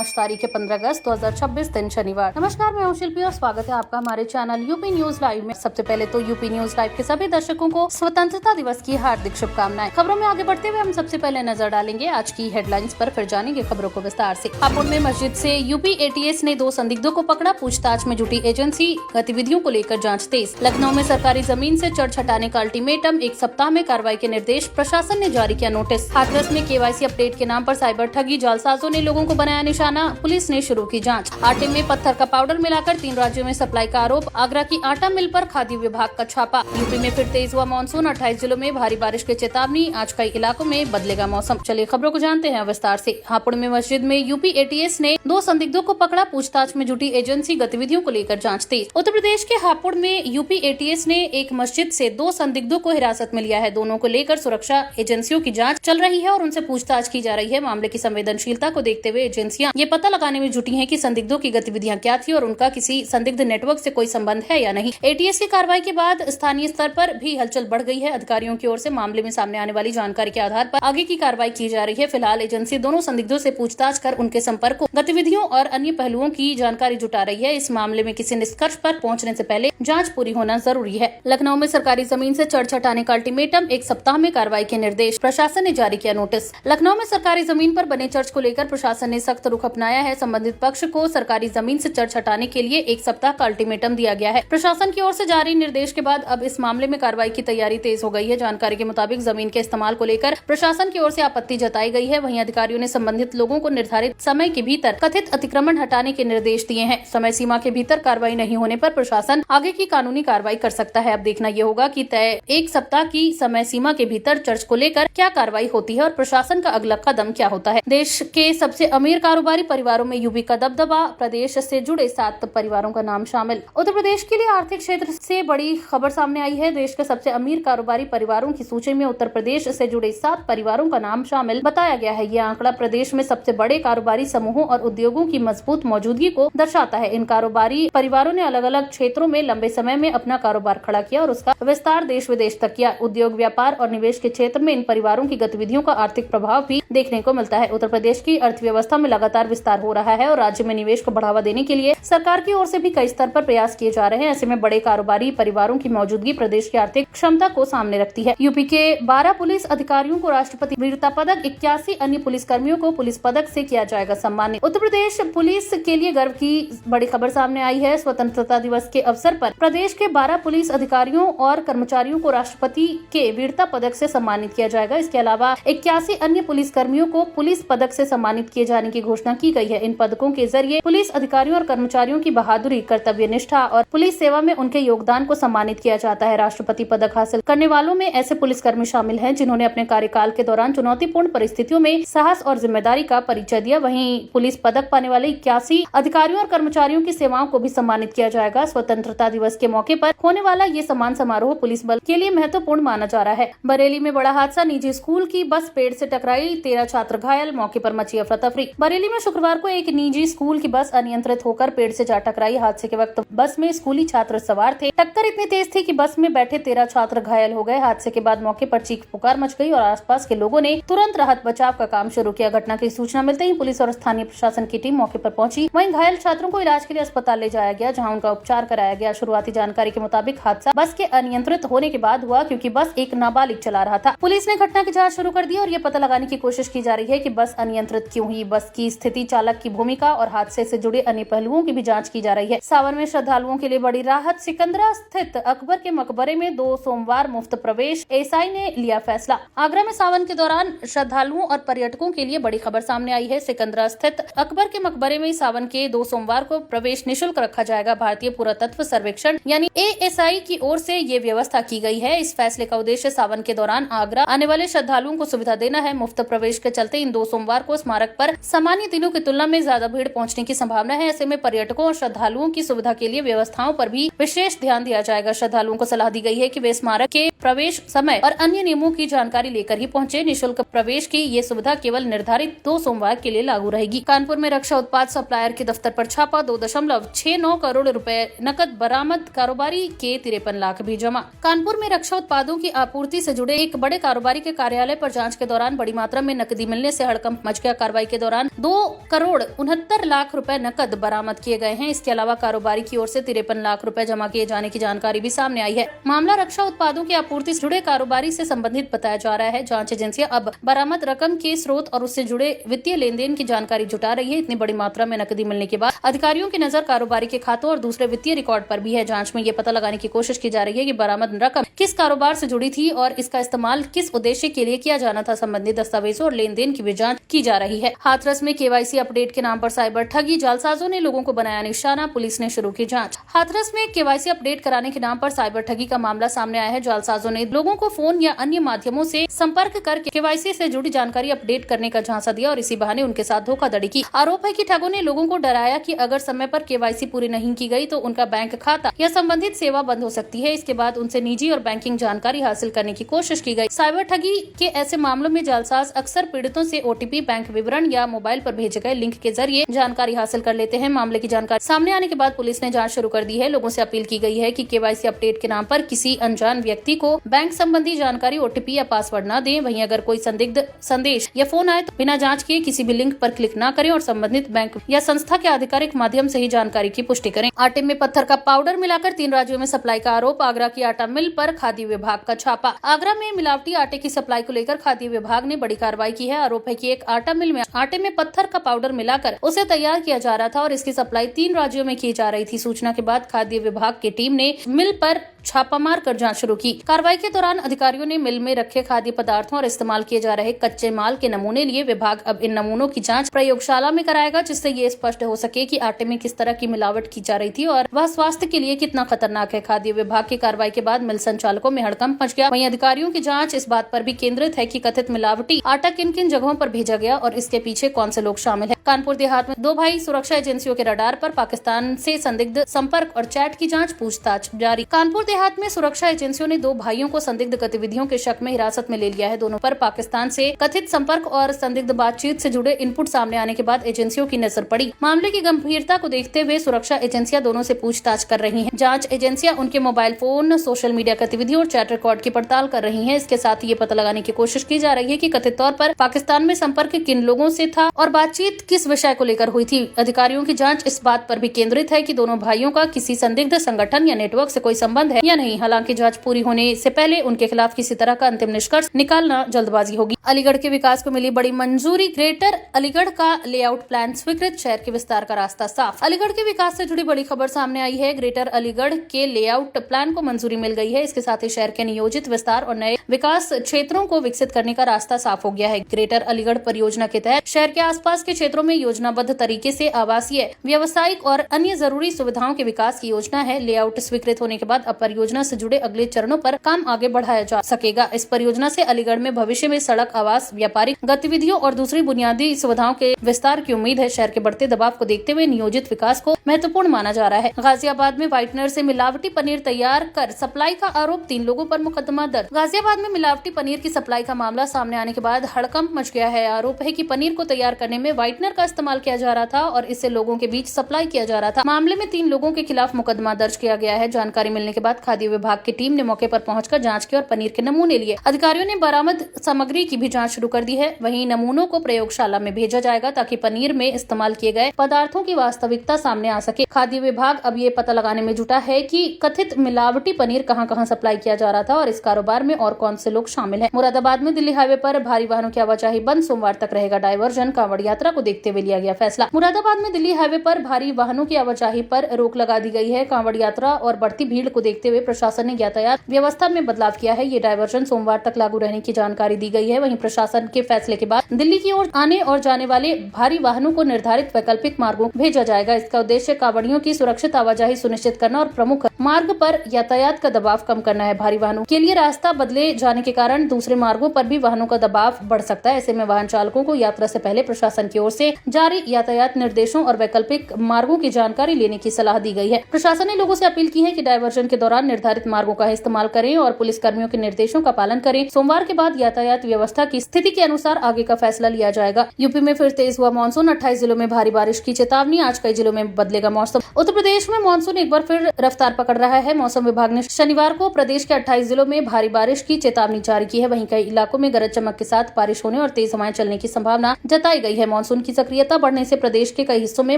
आज तारीख है 15 अगस्त 2026 दिन शनिवार। नमस्कार, मैं हूं शिल्पी और स्वागत है आपका हमारे चैनल यूपी न्यूज लाइव में। सबसे पहले तो यूपी न्यूज लाइव के सभी दर्शकों को स्वतंत्रता दिवस की हार्दिक शुभकामनाएं। खबरों में आगे बढ़ते हुए हम सबसे पहले नजर डालेंगे आज की हेडलाइंस पर, फिर जानेंगे खबरों को विस्तार से। हापुड़ में मस्जिद से यूपी एटीएस ने 2 संदिग्धों को पकड़ा। पूछताछ में जुटी एजेंसी, गतिविधियों को लेकर जाँच तेज। लखनऊ में सरकारी जमीन से चर्च हटाने का अल्टीमेटम, 1 सप्ताह में कार्रवाई के निर्देश, प्रशासन ने जारी किया नोटिस। हाथरस में केवाईसी अपडेट के नाम पर साइबर ठगी, जालसाजों ने लोगों को बनाया निशाना, पुलिस ने शुरू की जांच। आटे में पत्थर का पाउडर मिलाकर 3 राज्यों में सप्लाई का आरोप, आगरा की आटा मिल पर खाद्य विभाग का छापा। यूपी में फिर तेज हुआ मानसून, 28 जिलों में भारी बारिश की चेतावनी, आज कई इलाकों में बदलेगा मौसम। चलिए खबरों को जानते हैं विस्तार से। हापुड़ में मस्जिद में यूपी एटीएस ने 2 संदिग्धों को पकड़ा। पूछताछ में जुटी एजेंसी, गतिविधियों को लेकर जाँच तेज। उत्तर प्रदेश के हापुड़ में यूपी एटीएस ने एक मस्जिद से 2 संदिग्धों को हिरासत में लिया है। दोनों को लेकर सुरक्षा एजेंसियों की जाँच चल रही है और उनसे पूछताछ की जा रही है। मामले की संवेदनशीलता को देखते हुए एजेंसियां ये पता लगाने में जुटी हैं कि संदिग्धों की गतिविधियां क्या थी और उनका किसी संदिग्ध नेटवर्क से कोई संबंध है या नहीं। एटीएस की कार्रवाई के बाद स्थानीय स्तर पर भी हलचल बढ़ गई है। अधिकारियों की ओर से मामले में सामने आने वाली जानकारी के आधार पर आगे की कार्रवाई की जा रही है। फिलहाल एजेंसी दोनों संदिग्धों से पूछताछ कर उनके संपर्कों, गतिविधियों और अन्य पहलुओं की जानकारी जुटा रही है। इस मामले में किसी निष्कर्ष पर पहुंचने से पहले जाँच पूरी होना जरूरी है। लखनऊ में सरकारी जमीन से चर्च हटाने का अल्टीमेटम, 1 सप्ताह में कार्रवाई के निर्देश, प्रशासन ने जारी किया नोटिस। लखनऊ में सरकारी जमीन पर बने चर्च को लेकर प्रशासन ने सख्त रुख अपनाया है। संबंधित पक्ष को सरकारी जमीन से चर्च हटाने के लिए 1 सप्ताह का अल्टीमेटम दिया गया है। प्रशासन की ओर से जारी निर्देश के बाद अब इस मामले में कार्रवाई की तैयारी तेज हो गई है। जानकारी के मुताबिक जमीन के इस्तेमाल को लेकर प्रशासन की ओर से आपत्ति जताई गई है। वहीं अधिकारियों ने संबंधित लोगों को निर्धारित समय के भीतर कथित अतिक्रमण हटाने के निर्देश दिए हैं। समय सीमा के भीतर कार्रवाई नहीं होने पर प्रशासन आगे की कानूनी कार्रवाई कर सकता है। अब देखना ये होगा कि तय 1 सप्ताह की समय सीमा के भीतर चर्च को लेकर क्या कार्रवाई होती है और प्रशासन का अगला कदम क्या होता है। देश के सबसे अमीर कारोबारी परिवारों में यूपी का दबदबा, प्रदेश से जुड़े 7 परिवारों का नाम शामिल। उत्तर प्रदेश के लिए आर्थिक क्षेत्र से बड़ी खबर सामने आई है। देश के सबसे अमीर कारोबारी परिवारों की सूची में उत्तर प्रदेश से जुड़े 7 परिवारों का नाम शामिल बताया गया है। यह आंकड़ा प्रदेश में सबसे बड़े कारोबारी समूहों और उद्योगों की मजबूत मौजूदगी को दर्शाता है। इन कारोबारी परिवारों ने अलग अलग क्षेत्रों में लंबे समय में अपना कारोबार खड़ा किया और उसका विस्तार देश विदेश तक किया। उद्योग, व्यापार और निवेश के क्षेत्र में इन परिवारों की गतिविधियों का आर्थिक प्रभाव भी देखने को मिलता है। उत्तर प्रदेश की अर्थव्यवस्था में लगातार विस्तार हो रहा है और राज्य में निवेश को बढ़ावा देने के लिए सरकार की ओर से भी कई स्तर पर प्रयास किए जा रहे हैं। ऐसे में बड़े कारोबारी परिवारों की मौजूदगी प्रदेश की आर्थिक क्षमता को सामने रखती है। यूपी के 12 पुलिस अधिकारियों को राष्ट्रपति वीरता पदक, 81 अन्य पुलिस कर्मियों को पुलिस पदक से किया जाएगा सम्मानित। उत्तर प्रदेश पुलिस के लिए गर्व की बड़ी खबर सामने आई है। स्वतंत्रता दिवस के अवसर पर प्रदेश के 12 पुलिस अधिकारियों और कर्मचारियों को राष्ट्रपति के वीरता पदक से सम्मानित किया जाएगा। इसके अलावा 81 अन्य पुलिस कर्मियों को पुलिस पदक से सम्मानित किए जाने की घोषणा की गई है। इन पदकों के जरिए पुलिस अधिकारियों और कर्मचारियों की बहादुरी, कर्तव्य निष्ठा और पुलिस सेवा में उनके योगदान को सम्मानित किया जाता है। राष्ट्रपति पदक हासिल करने वालों में ऐसे पुलिसकर्मी शामिल हैं जिन्होंने अपने कार्यकाल के दौरान चुनौतीपूर्ण परिस्थितियों में साहस और जिम्मेदारी का परिचय दिया। वहीं पुलिस पदक पाने वाले 81 अधिकारियों और कर्मचारियों की सेवाओं को भी सम्मानित किया जाएगा। स्वतंत्रता दिवस के मौके पर होने वाला ये सम्मान समारोह पुलिस बल के लिए महत्वपूर्ण माना जा रहा है। बरेली में बड़ा हादसा, निजी स्कूल की बस पेड़ से टकराई, 13 छात्र घायल, मौके पर मची अफरा तफरी। बरेली में शुक्रवार को एक निजी स्कूल की बस अनियंत्रित होकर पेड़ से जा टकराई। हादसे के वक्त बस में स्कूली छात्र सवार थे। टक्कर इतनी तेज थी कि बस में बैठे 13 छात्र घायल हो गए। हादसे के बाद मौके पर चीख पुकार मच गई और आसपास के लोगों ने तुरंत राहत बचाव का काम शुरू किया। घटना की सूचना मिलते ही पुलिस और स्थानीय प्रशासन की टीम मौके पर पहुंची। वहीं घायल छात्रों को इलाज के लिए अस्पताल ले जाया गया, जहां उनका उपचार कराया गया। शुरुआती जानकारी के मुताबिक हादसा बस के अनियंत्रित होने के बाद हुआ, क्योंकि बस एक नाबालिग चला रहा था। पुलिस ने घटना की जाँच शुरू कर दी और ये पता लगाने की कोशिश की जा रही है कि बस अनियंत्रित क्यों हुई। बस की स्थिति, चालक की भूमिका और हादसे से जुड़े अन्य पहलुओं की भी जांच की जा रही है। सावन में श्रद्धालुओं के लिए बड़ी राहत, सिकंदरा स्थित अकबर के मकबरे में 2 सोमवार मुफ्त प्रवेश, एएसआई ने लिया फैसला। आगरा में सावन के दौरान श्रद्धालुओं और पर्यटकों के लिए बड़ी खबर सामने आई है। सिकंदरा स्थित अकबर के मकबरे में सावन के 2 सोमवार को प्रवेश निःशुल्क रखा जाएगा। भारतीय पुरातत्व सर्वेक्षण यानी एएसआई की ओर से ये व्यवस्था की गई है। इस फैसले का उद्देश्य सावन के दौरान आगरा आने वाले श्रद्धालुओं को सुविधा देना है। मुफ्त प्रवेश के चलते इन 2 सोमवार को स्मारक पर सामान्य दिनों की तुलना में ज्यादा भीड़ पहुंचने की संभावना है। ऐसे में पर्यटकों और श्रद्धालुओं की सुविधा के लिए व्यवस्थाओं पर भी विशेष ध्यान दिया जाएगा। श्रद्धालुओं को सलाह दी गई है कि वे स्मारक के प्रवेश समय और अन्य नियमों की जानकारी लेकर ही पहुंचे। निःशुल्क प्रवेश की ये सुविधा केवल निर्धारित 2 सोमवार के लिए लागू रहेगी। कानपुर में रक्षा उत्पाद सप्लायर के दफ्तर पर छापा, 2.69 करोड़ रुपए नकद बरामद, कारोबारी के 53 लाख भी जमा। कानपुर में रक्षा उत्पादों की आपूर्ति से जुड़े एक बड़े कारोबारी के कार्यालय पर जांच के दौरान बड़ी मात्रा में नकदी मिलने से हड़कंप मच गया। कार्रवाई के दौरान 2,69 लाख रुपए नकद बरामद किए गए हैं। इसके अलावा कारोबारी की ओर से 53 लाख रुपए जमा किए जाने की जानकारी भी सामने आई है। मामला रक्षा उत्पादों की आपूर्ति से जुड़े कारोबारी से संबंधित बताया जा रहा है। जांच एजेंसियां अब बरामद रकम के स्रोत और उससे जुड़े वित्तीय लेन देन की जानकारी जुटा रही है। इतनी बड़ी मात्रा में नकदी मिलने के बाद अधिकारियों की नजर कारोबारी के खातों और दूसरे वित्तीय रिकॉर्ड पर भी है। जांच में ये पता लगाने की कोशिश की जा रही है कि बरामद रकम किस कारोबार से जुड़ी थी और इसका इस्तेमाल किस उद्देश्य के लिए किया जाना था। संबंधित दस्तावेजों और लेन देन की भी जांच की जा रही है। हाथरस में केवाईसी अपडेट के नाम पर साइबर ठगी, जालसाजों ने लोगों को बनाया निशाना, पुलिस ने शुरू की जांच। हाथरस में केवाईसी अपडेट कराने के नाम पर साइबर ठगी का मामला सामने आया है। जालसाजों ने लोगों को फोन या अन्य माध्यमों से संपर्क करके केवाईसी से जुड़ी जानकारी अपडेट करने का झांसा दिया और इसी बहाने उनके साथ धोखाधड़ी की। आरोप है कि ठगों ने लोगों को डराया कि अगर समय पर केवाईसी पूरी नहीं की गई तो उनका बैंक खाता या संबंधित सेवा बंद हो सकती है। इसके बाद उनसे निजी और बैंकिंग जानकारी हासिल करने की कोशिश की गई। साइबर ठगी के ऐसे मामलों में जालसाज अक्सर पीड़ितों से ओटीपी, बैंक विवरण या मोबाइल पर भेजे गए लिंक के जरिए जानकारी हासिल कर लेते हैं। मामले की जानकारी सामने आने के बाद पुलिस ने जांच शुरू कर दी है। लोगों से अपील की गई है कि केवाईसी अपडेट के नाम पर किसी अनजान व्यक्ति को बैंक संबंधी जानकारी, ओटीपी या पासवर्ड न दें। वहीं अगर कोई संदिग्ध संदेश या फोन आए तो बिना जांच किए किसी भी लिंक पर क्लिक न करें और संबंधित बैंक या संस्था के आधिकारिक माध्यम से ही जानकारी की पुष्टि करें। आटे में पत्थर का पाउडर मिलाकर 3 राज्यों में सप्लाई का आरोप। आगरा की आटा मिल पर खाद्य विभाग का छापा। आगरा में मिलावटी आटे की सप्लाई को लेकर खाद्य विभाग ने बड़ी कार्रवाई की है। आरोप है कि एक आटा मिल में आटे में पत्थर का पाउडर मिलाकर उसे तैयार किया जा रहा था और इसकी सप्लाई 3 राज्यों में की जा रही थी। सूचना के बाद खाद्य विभाग की टीम ने मिल पर छापामार कर जांच शुरू की। कार्रवाई के दौरान अधिकारियों ने मिल में रखे खाद्य पदार्थों और इस्तेमाल किए जा रहे कच्चे माल के नमूने लिए। विभाग अब इन नमूनों की जांच प्रयोगशाला में कराएगा, जिससे ये स्पष्ट हो सके कि आटे में किस तरह की मिलावट की जा रही थी और वह स्वास्थ्य के लिए कितना खतरनाक है। खाद्य विभाग की कार्रवाई के बाद मिल संचालकों में हड़कंप मच गया। वहीं अधिकारियों की जांच इस बात पर भी केंद्रित है कि कथित मिलावटी आटा किन किन जगहों पर भेजा गया और इसके पीछे कौन से लोग शामिल हैं। कानपुर देहात में 2 भाई, सुरक्षा एजेंसियों के रडार पर, पाकिस्तान से संदिग्ध संपर्क और चैट की जांच, पूछताछ जारी। कानपुर देहात में सुरक्षा एजेंसियों ने 2 भाइयों को संदिग्ध गतिविधियों के शक में हिरासत में ले लिया है। दोनों पर पाकिस्तान से कथित संपर्क और संदिग्ध बातचीत से जुड़े इनपुट सामने आने के बाद एजेंसियों की नजर पड़ी। मामले की गंभीरता को देखते हुए सुरक्षा एजेंसियां दोनों से पूछताछ कर रही हैं। जांच एजेंसियां उनके मोबाइल फोन, सोशल मीडिया गतिविधियों और चैट रिकॉर्ड की पड़ताल कर रही हैं। इसके साथ ये पता लगाने की कोशिश की जा रही है कि कथित तौर पर पाकिस्तान में संपर्क किन लोगों से था और बातचीत किस विषय को लेकर हुई थी। अधिकारियों की जांच इस बात पर भी केंद्रित है कि दोनों भाइयों का किसी संदिग्ध संगठन या नेटवर्क से कोई संबंध है या नहीं। हालांकि जांच पूरी होने से पहले उनके खिलाफ किसी तरह का अंतिम निष्कर्ष निकालना जल्दबाजी होगी। अलीगढ़ के विकास को मिली बड़ी मंजूरी। ग्रेटर अलीगढ़ का लेआउट प्लान स्वीकृत, शहर के विस्तार का रास्ता साफ। अलीगढ़ के विकास से जुड़ी बड़ी खबर सामने आई है। ग्रेटर अलीगढ़ के लेआउट प्लान को मंजूरी मिल गई है। इसके साथ ही शहर के नियोजित विस्तार और नए विकास क्षेत्रों को विकसित करने का रास्ता साफ हो गया है। ग्रेटर अलीगढ़ परियोजना के तहत शहर के आसपास के क्षेत्रों में योजनाबद्ध तरीके से आवासीय, व्यावसायिक और अन्य जरूरी सुविधाओं के विकास की योजना है। लेआउट स्वीकृत होने के बाद अब परियोजना से जुड़े अगले चरणों पर काम आगे बढ़ाया जा सकेगा। इस परियोजना से अलीगढ़ में भविष्य में सड़क, आवास, व्यापारिक गतिविधियों और दूसरी बुनियादी सुविधाओं के विस्तार की उम्मीद है। शहर के बढ़ते दबाव को देखते हुए नियोजित विकास को महत्वपूर्ण माना जा रहा है। गाजियाबाद में व्हाइटनर से मिलावटी पनीर तैयार कर सप्लाई का आरोप, 3 लोगों पर मुकदमा दर्ज। गाजियाबाद में मिलावटी पनीर की सप्लाई का मामला सामने आने के बाद हड़कंप मच गया है। आरोप है कि पनीर को तैयार करने में व्हाइटनर का इस्तेमाल किया जा रहा था और इससे लोगों के बीच सप्लाई किया जा रहा था। मामले में 3 लोगों के खिलाफ मुकदमा दर्ज किया गया है। जानकारी मिलने के बाद खाद्य विभाग की टीम ने मौके पर पहुंचकर जांच की और पनीर के नमूने लिए। अधिकारियों ने बरामद सामग्री की भी जांच शुरू कर दी है। वहीं नमूनों को प्रयोगशाला में भेजा जाएगा ताकि पनीर में इस्तेमाल किए गए पदार्थों की वास्तविकता सामने आ सके। खाद्य विभाग अब ये पता लगाने में जुटा है कि कथित मिलावटी पनीर कहां-कहां सप्लाई किया जा रहा था और इस कारोबार में और कौन से लोग शामिल हैं। मुरादाबाद में दिल्ली हाईवे पर भारी वाहनों की आवाजाही बंद, सोमवार तक रहेगा डायवर्जन। कांवड़ यात्रा को देखते हुए लिया गया फैसला। मुरादाबाद में दिल्ली हाईवे पर भारी वाहनों की आवाजाही पर रोक लगा दी गई है। कांवड़ यात्रा और बढ़ती भीड़ को देखते हुए प्रशासन ने यातायात व्यवस्था में बदलाव किया है। ये डायवर्जन सोमवार तक लागू रहने की जानकारी दी गई है। वहीं प्रशासन के फैसले के बाद दिल्ली की ओर आने और जाने वाले भारी वाहनों को निर्धारित वैकल्पिक मार्गों भेजा जाएगा। इसका उद्देश्य कांवड़ियों की सुरक्षित आवाजाही सुनिश्चित करना और प्रमुख मार्ग पर यातायात का दबाव कम करना है। भारी वाहनों के लिए रास्ता बदले जाने के कारण दूसरे मार्गों पर भी वाहनों का दबाव बढ़ सकता है। ऐसे में वाहन चालकों को यात्रा से पहले प्रशासन की ओर से जारी यातायात निर्देशों और वैकल्पिक मार्गों की जानकारी लेने की सलाह दी गई है। प्रशासन ने लोगों से अपील की है कि डायवर्जन के दौरान दौरान निर्धारित मार्गों का इस्तेमाल करें और पुलिस कर्मियों के निर्देशों का पालन करें। सोमवार के बाद यातायात व्यवस्था की स्थिति के अनुसार आगे का फैसला लिया जाएगा। यूपी में फिर तेज हुआ मानसून, 28 जिलों में भारी बारिश की चेतावनी। आज कई जिलों में बदलेगा मौसम। उत्तर प्रदेश में मानसून एक बार फिर रफ्तार पकड़ रहा है। मौसम विभाग ने शनिवार को प्रदेश के 28 जिलों में भारी बारिश की चेतावनी जारी की है। वहीं कई इलाकों में गरज चमक के साथ बारिश होने और तेज हवाएं चलने की संभावना जताई गई है। मानसून की सक्रियता बढ़ने से प्रदेश के कई हिस्सों में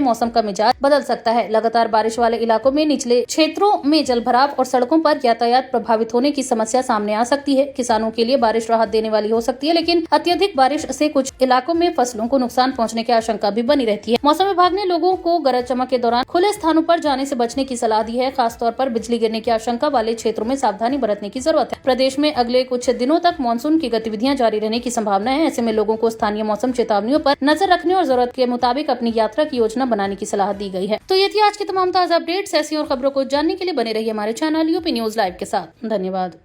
मौसम का मिजाज बदल सकता है। लगातार बारिश वाले इलाकों में निचले क्षेत्रों में जलभराव और सड़कों पर यातायात प्रभावित होने की समस्या सामने आ सकती है। किसानों के लिए बारिश राहत देने वाली हो सकती है, लेकिन अत्यधिक बारिश से कुछ इलाकों में फसलों को नुकसान पहुंचने की आशंका भी बनी रहती है। मौसम विभाग ने लोगों को गरज चमक के दौरान खुले स्थानों पर जाने से बचने की सलाह दी है। खासतौर पर बिजली गिरने की आशंका वाले क्षेत्रों में सावधानी बरतने की जरूरत है। प्रदेश में अगले कुछ दिनों तक मानसून की गतिविधियां जारी रहने की संभावना है। ऐसे में लोगों को स्थानीय मौसम चेतावनियों पर नजर रखने और जरूरत के मुताबिक अपनी यात्रा की योजना बनाने की सलाह दी गई है। तो ये थी आज की तमाम ताजा अपडेट्स। ऐसी और खबरों को जानने के लिए बने रहिए हमारे चैनल यूपी न्यूज लाइव के साथ। धन्यवाद।